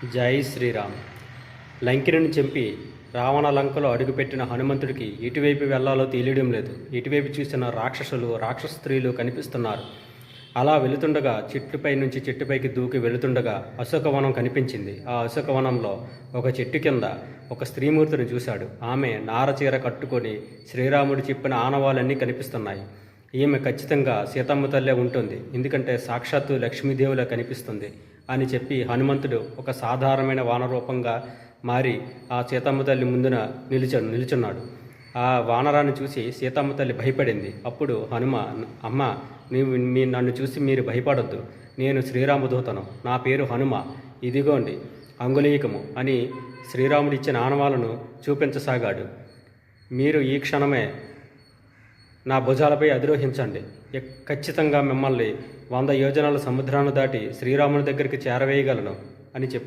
జై శ్రీరామ్. లంకిని చంపి రావణ లంకలో అడుగుపెట్టిన హనుమంతుడికి ఎటువైపు వెళ్లాలో తెలియడం లేదు. ఎటువైపు చూసిన రాక్షసులు, రాక్షస స్త్రీలు కనిపిస్తున్నారు. అలా వెళుతుండగా చెట్టుపై నుంచి చెట్టుపైకి దూకి వెళుతుండగా అశోకవనం కనిపించింది. ఆ అశోకవనంలో ఒక చెట్టు కింద ఒక స్త్రీమూర్తిని చూశాడు. ఆమె నారచీర కట్టుకొని శ్రీరాముడు చెప్పిన ఆనవాళ్ళన్నీ కనిపిస్తున్నాయి. ఈమె ఖచ్చితంగా సీతమ్మ తల్లే ఉంటుంది, ఎందుకంటే సాక్షాత్తు లక్ష్మీదేవిలా కనిపిస్తుంది అని చెప్పి హనుమంతుడు ఒక సాధారణమైన వానరూపంగా మారి ఆ సీతమ్మ తల్లి ముందున నిలుచున్నాడు. ఆ వానరాన్ని చూసి సీతమ్మ తల్లి భయపడింది. అప్పుడు హనుమ, అమ్మ, నన్ను చూసి మీరు భయపడొద్దు, నేను శ్రీరామదూతను, నా పేరు హనుమ, ఇదిగోండి అంగుళీయకము అని శ్రీరాముడిచ్చిన ఆనవాలను చూపించసాగాడు. మీరు ఈ క్షణమే నా భుజాలపై అధిరోహించండి, ఖచ్చితంగా మిమ్మల్ని 100 యోజనాల సముద్రాన్ని దాటి శ్రీరాముని దగ్గరికి చేరవేయగలను అని చెప్పాడు.